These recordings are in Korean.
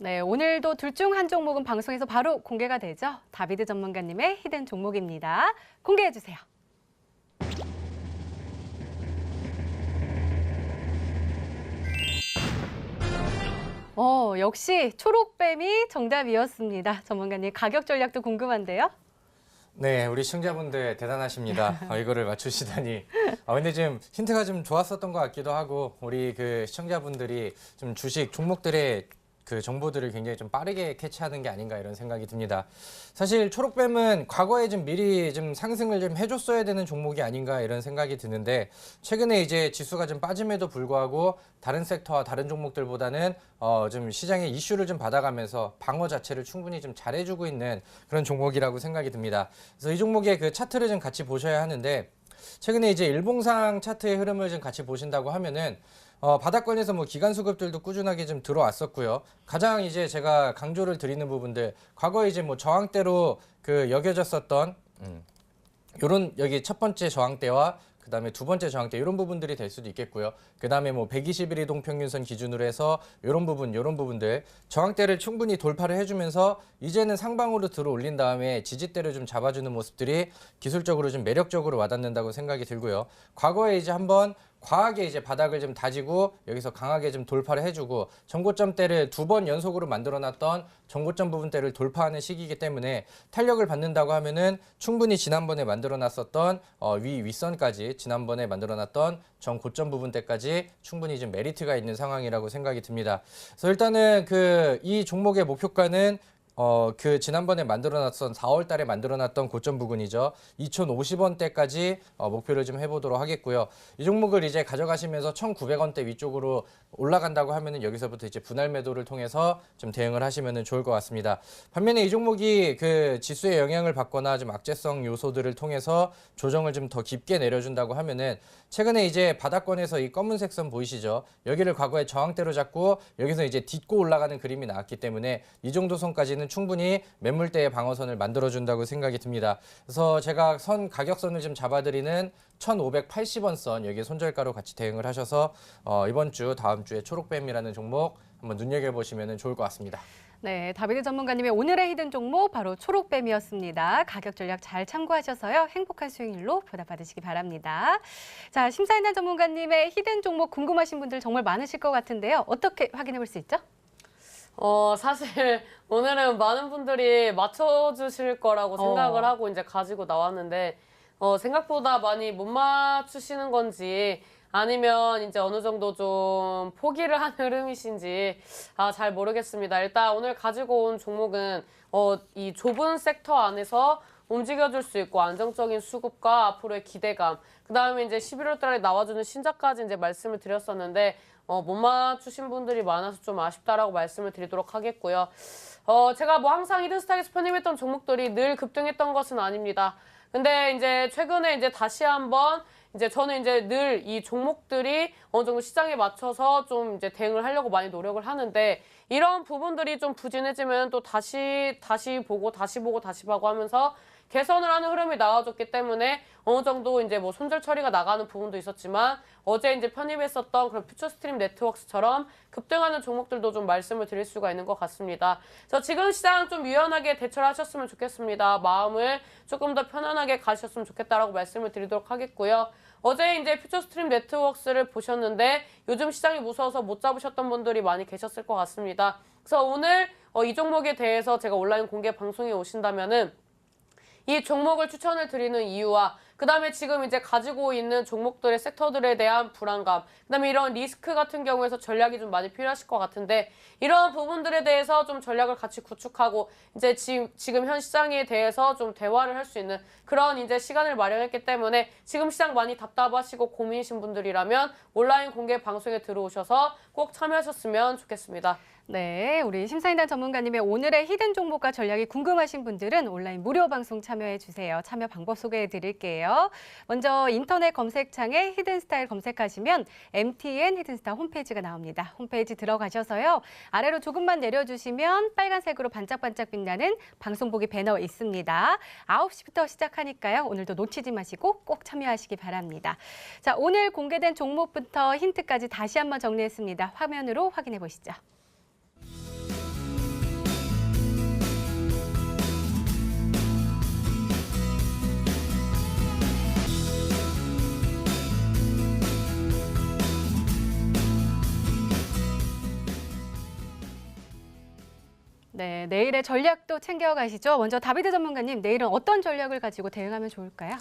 네, 오늘도 둘 중 한 종목은 방송에서 바로 공개가 되죠. 다비드 전문가님의 히든 종목입니다. 공개해 주세요. 역시 초록뱀이 정답이었습니다. 전문가님 가격 전략도 궁금한데요. 네, 우리 시청자분들 대단하십니다. 이거를 맞추시다니. 근데 지금 힌트가 좀 좋았었던 것 같기도 하고, 우리 그 시청자분들이 좀 주식 종목들의 그 정보들을 굉장히 좀 빠르게 캐치하는 게 아닌가 이런 생각이 듭니다. 사실 초록뱀은 과거에 좀 미리 좀 상승을 좀 해줬어야 되는 종목이 아닌가 이런 생각이 드는데, 최근에 이제 지수가 좀 빠짐에도 불구하고 다른 섹터와 다른 종목들보다는 좀 시장의 이슈를 좀 받아가면서 방어 자체를 충분히 좀 잘해주고 있는 그런 종목이라고 생각이 듭니다. 그래서 이 종목의 그 차트를 좀 같이 보셔야 하는데, 최근에 이제 일봉상 차트의 흐름을 좀 같이 보신다고 하면은 바닥권에서 뭐 기간 수급들도 꾸준하게 좀 들어왔었고요. 가장 이제 제가 강조를 드리는 부분들, 과거에 이제 뭐 저항대로 그 여겨졌었던 요런 여기 첫 번째 저항대와 그다음에 두 번째 저항대 이런 부분들이 될 수도 있겠고요. 그다음에 뭐 120일 이동 평균선 기준으로 해서 이런 부분들 저항대를 충분히 돌파를 해주면서 이제는 상방으로 들어 올린 다음에 지지대를 좀 잡아주는 모습들이 기술적으로 좀 매력적으로 와닿는다고 생각이 들고요. 과거에 이제 한번 과하게 이제 바닥을 좀 다지고 여기서 강하게 좀 돌파를 해주고 전고점대를 두 번 연속으로 만들어놨던 전고점 부분대를 돌파하는 시기이기 때문에 탄력을 받는다고 하면은 충분히 지난번에 만들어놨었던 윗선까지 지난번에 만들어놨던 전고점 부분대까지 충분히 좀 메리트가 있는 상황이라고 생각이 듭니다. 그래서 일단은 이 종목의 목표가는 그 지난번에 만들어놨던 4월 달에 만들어놨던 고점 부근이죠. 2,050원대까지 목표를 좀 해보도록 하겠고요. 이 종목을 이제 가져가시면서 1,900원대 위쪽으로 올라간다고 하면은 여기서부터 이제 분할 매도를 통해서 좀 대응을 하시면은 좋을 것 같습니다. 반면에 이 종목이 그 지수의 영향을 받거나 좀 악재성 요소들을 통해서 조정을 좀 더 깊게 내려준다고 하면은 최근에 이제 바닥권에서 이 검은색 선 보이시죠? 여기를 과거에 저항대로 잡고 여기서 이제 딛고 올라가는 그림이 나왔기 때문에 이 정도 선까지는 충분히 매물대의 방어선을 만들어준다고 생각이 듭니다. 그래서 제가 가격선을 좀 잡아드리는 1,580원 선 여기 손절가로 같이 대응을 하셔서 이번 주 다음 주에 초록뱀이라는 종목 한번 눈여겨보시면 좋을 것 같습니다. 네, 다비드 전문가님의 오늘의 히든 종목 바로 초록뱀이었습니다. 가격 전략 잘 참고하셔서요. 행복한 수익률로 보답받으시기 바랍니다. 자, 심사인단 전문가님의 히든 종목 궁금하신 분들 정말 많으실 것 같은데요. 어떻게 확인해 볼 수 있죠? 사실 오늘은 많은 분들이 맞춰주실 거라고 생각을 하고 이제 가지고 나왔는데, 생각보다 많이 못 맞추시는 건지 아니면 이제 어느 정도 좀 포기를 한 흐름이신지 잘 모르겠습니다. 일단 오늘 가지고 온 종목은 이 좁은 섹터 안에서 움직여줄 수 있고 안정적인 수급과 앞으로의 기대감, 그 다음에 이제 11월 달에 나와주는 신작까지 이제 말씀을 드렸었는데 못 맞추신 분들이 많아서 좀 아쉽다라고 말씀을 드리도록 하겠고요. 제가 뭐 항상 히든스탁에서 편입했던 종목들이 늘 급등했던 것은 아닙니다. 근데 이제 최근에 이제 다시 한번 이제 저는 이제 늘 이 종목들이 어느 정도 시장에 맞춰서 좀 이제 대응을 하려고 많이 노력을 하는데, 이런 부분들이 좀 부진해지면 또 다시 보고 하면서 개선을 하는 흐름이 나와줬기 때문에 어느 정도 이제 뭐 손절 처리가 나가는 부분도 있었지만, 어제 이제 편입했었던 그런 퓨처스트림 네트워크스처럼 급등하는 종목들도 좀 말씀을 드릴 수가 있는 것 같습니다. 그래서 지금 시장 좀 유연하게 대처를 하셨으면 좋겠습니다. 마음을 조금 더 편안하게 가셨으면 좋겠다라고 말씀을 드리도록 하겠고요. 어제 이제 퓨처스트림 네트워크스를 보셨는데 요즘 시장이 무서워서 못 잡으셨던 분들이 많이 계셨을 것 같습니다. 그래서 오늘 이 종목에 대해서 제가 온라인 공개 방송에 오신다면은 이 종목을 추천을 드리는 이유와 그다음에 지금 이제 가지고 있는 종목들의 섹터들에 대한 불안감, 그다음에 이런 리스크 같은 경우에서 전략이 좀 많이 필요하실 것 같은데, 이런 부분들에 대해서 좀 전략을 같이 구축하고 이제 지금 현 시장에 대해서 좀 대화를 할 수 있는 그런 이제 시간을 마련했기 때문에, 지금 시장 많이 답답하시고 고민이신 분들이라면 온라인 공개 방송에 들어오셔서 꼭 참여하셨으면 좋겠습니다. 네, 우리 심사인단 전문가님의 오늘의 히든 종목과 전략이 궁금하신 분들은 온라인 무료 방송 참여해 주세요. 참여 방법 소개해 드릴게요. 먼저 인터넷 검색창에 히든스타일 검색하시면 MTN 히든스타 홈페이지가 나옵니다. 홈페이지 들어가셔서요. 아래로 조금만 내려주시면 빨간색으로 반짝반짝 빛나는 방송 보기 배너 있습니다. 9시부터 시작하니까요. 오늘도 놓치지 마시고 꼭 참여하시기 바랍니다. 자, 오늘 공개된 종목부터 힌트까지 다시 한번 정리했습니다. 화면으로 확인해 보시죠. 네, 내일의 전략도 챙겨가시죠. 먼저 다비드 전문가님, 내일은 어떤 전략을 가지고 대응하면 좋을까요?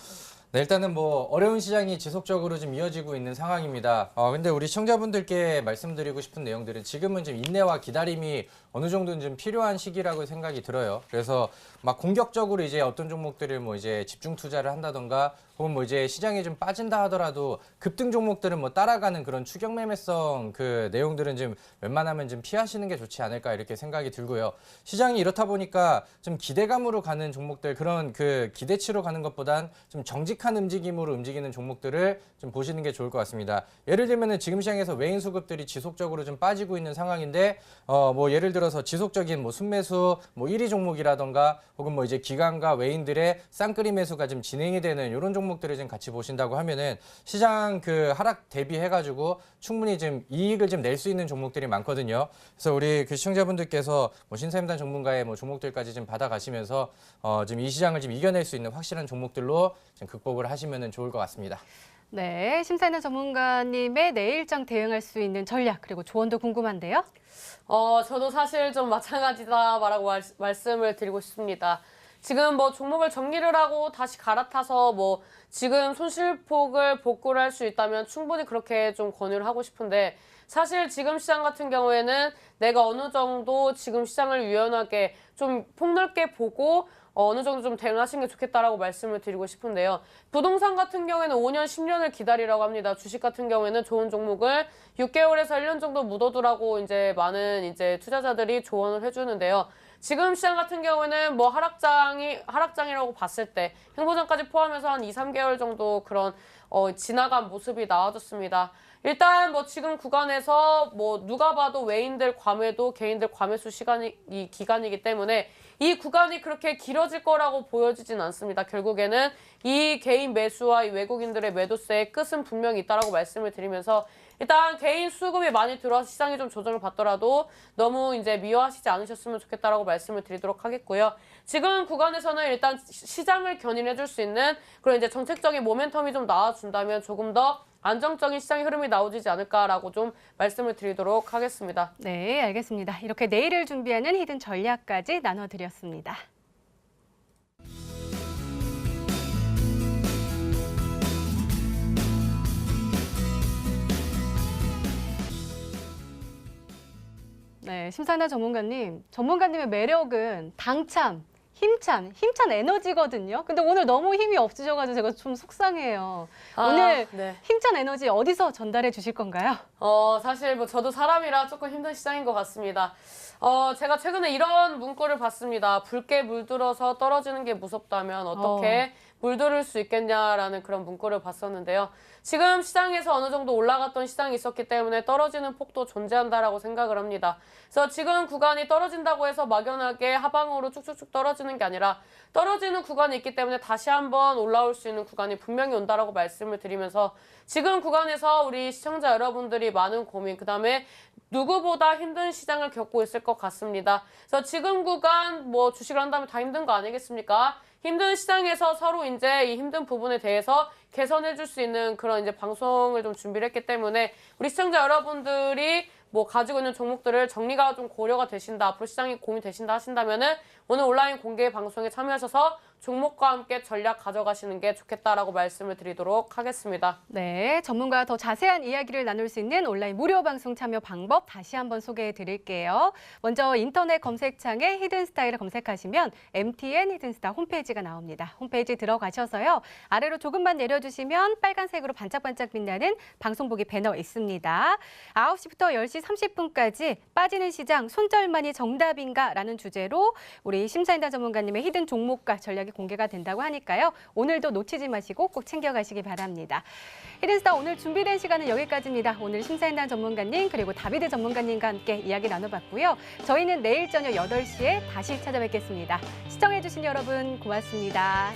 네, 일단은 뭐 어려운 시장이 지속적으로 좀 이어지고 있는 상황입니다. 근데 우리 시청자분들께 말씀드리고 싶은 내용들은 지금은 좀 인내와 기다림이 어느 정도는 좀 필요한 시기라고 생각이 들어요. 그래서 막 공격적으로 이제 어떤 종목들을 뭐 이제 집중 투자를 한다던가 혹은 뭐 이제 시장이 좀 빠진다 하더라도 급등 종목들은 뭐 따라가는 그런 추격 매매성 그 내용들은 좀 웬만하면 좀 피하시는 게 좋지 않을까 이렇게 생각이 들고요. 시장이 이렇다 보니까 좀 기대감으로 가는 종목들 그런 그 기대치로 가는 것보단 좀 정직한 움직임으로 움직이는 종목들을 좀 보시는 게 좋을 것 같습니다. 예를 들면은 지금 시장에서 외인 수급들이 지속적으로 좀 빠지고 있는 상황인데 뭐 예를 들어서 지속적인 뭐 순매수 뭐 1위 종목이라던가 혹은 뭐 이제 기관과 외인들의 쌍끌이 매수가 좀 진행이 되는 이런 종목들을 좀 같이 보신다고 하면은 시장 그 하락 대비해가지고 충분히 좀 이익을 좀 낼 수 있는 종목들이 많거든요. 그래서 우리 그 시청자분들께서 뭐 신사임당 전문가의 뭐 종목들까지 좀 받아가시면서 좀 이 시장을 좀 이겨낼 수 있는 확실한 종목들로 좀 극복을 하시면은 좋을 것 같습니다. 네, 심사위원 전문가님의 내일장 대응할 수 있는 전략 그리고 조언도 궁금한데요. 저도 사실 좀 마찬가지다라고 말씀을 드리고 싶습니다. 지금 뭐 종목을 정리를 하고 다시 갈아타서 뭐 지금 손실폭을 복구를 할 수 있다면 충분히 그렇게 좀 권유를 하고 싶은데 사실 지금 시장 같은 경우에는 내가 어느 정도 지금 시장을 유연하게 좀 폭넓게 보고 어느 정도 좀 대응하시는 게 좋겠다라고 말씀을 드리고 싶은데요. 부동산 같은 경우에는 5년, 10년을 기다리라고 합니다. 주식 같은 경우에는 좋은 종목을 6개월에서 1년 정도 묻어두라고 이제 많은 이제 투자자들이 조언을 해주는데요. 지금 시장 같은 경우에는 뭐 하락장이라고 봤을 때 행보장까지 포함해서 한 2, 3개월 정도 그런 지나간 모습이 나와줬습니다. 일단 뭐 지금 구간에서 뭐 누가 봐도 외인들 과매도 개인들 과매수 기간이기 때문에 이 구간이 그렇게 길어질 거라고 보여지진 않습니다. 결국에는 이 개인 매수와 이 외국인들의 매도세의 끝은 분명히 있다라고 말씀을 드리면서 일단 개인 수급이 많이 들어와서 시장이 좀 조정을 받더라도 너무 이제 미워하시지 않으셨으면 좋겠다라고 말씀을 드리도록 하겠고요. 지금 구간에서는 일단 시장을 견인해 줄 수 있는 그런 이제 정책적인 모멘텀이 좀 나와준다면 조금 더 안정적인 시장의 흐름이 나오지 않을까라고 좀 말씀을 드리도록 하겠습니다. 네, 알겠습니다. 이렇게 내일을 준비하는 히든 전략까지 나눠드렸습니다. 네, 심사나 전문가님의 매력은 당참, 힘찬 에너지거든요. 근데 오늘 너무 힘이 없으셔가지고 제가 좀 속상해요. 오늘 네. 힘찬 에너지 어디서 전달해 주실 건가요? 사실 뭐 저도 사람이라 조금 힘든 시장인 것 같습니다. 제가 최근에 이런 문구를 봤습니다. 붉게 물들어서 떨어지는 게 무섭다면 어떻게 물들을 수 있겠냐라는 그런 문구를 봤었는데요. 지금 시장에서 어느 정도 올라갔던 시장이 있었기 때문에 떨어지는 폭도 존재한다라고 생각을 합니다. 그래서 지금 구간이 떨어진다고 해서 막연하게 하방으로 쭉쭉쭉 떨어지는 게 아니라 떨어지는 구간이 있기 때문에 다시 한번 올라올 수 있는 구간이 분명히 온다라고 말씀을 드리면서 지금 구간에서 우리 시청자 여러분들이 많은 고민, 그다음에 누구보다 힘든 시장을 겪고 있을 것 같습니다. 그래서 지금 구간 뭐 주식을 한다면 다 힘든 거 아니겠습니까? 힘든 시장에서 서로 이제 이 힘든 부분에 대해서 개선해 줄 수 있는 그런 이제 방송을 좀 준비를 했기 때문에 우리 시청자 여러분들이 뭐 가지고 있는 종목들을 정리가 좀 고려가 되신다, 앞으로 시장이 고민되신다 하신다면은 오늘 온라인 공개 방송에 참여하셔서 종목과 함께 전략 가져가시는 게 좋겠다라고 말씀을 드리도록 하겠습니다. 네, 전문가와 더 자세한 이야기를 나눌 수 있는 온라인 무료 방송 참여 방법 다시 한번 소개해 드릴게요. 먼저 인터넷 검색창에 히든스타일을 검색하시면 MTN 히든스타 홈페이지가 나옵니다. 홈페이지 들어가셔서요. 아래로 조금만 내려주시면 빨간색으로 반짝반짝 빛나는 방송 보기 배너 있습니다. 9시부터 10시 30분까지 빠지는 시장 손절만이 정답인가 라는 주제로 우리 심사인단 전문가님의 히든 종목과 전략이 공개가 된다고 하니까요. 오늘도 놓치지 마시고 꼭 챙겨가시기 바랍니다. 히든스타 오늘 준비된 시간은 여기까지입니다. 오늘 심사인단 전문가님 그리고 다비드 전문가님과 함께 이야기 나눠봤고요. 저희는 내일 저녁 8시에 다시 찾아뵙겠습니다. 시청해주신 여러분 고맙습니다.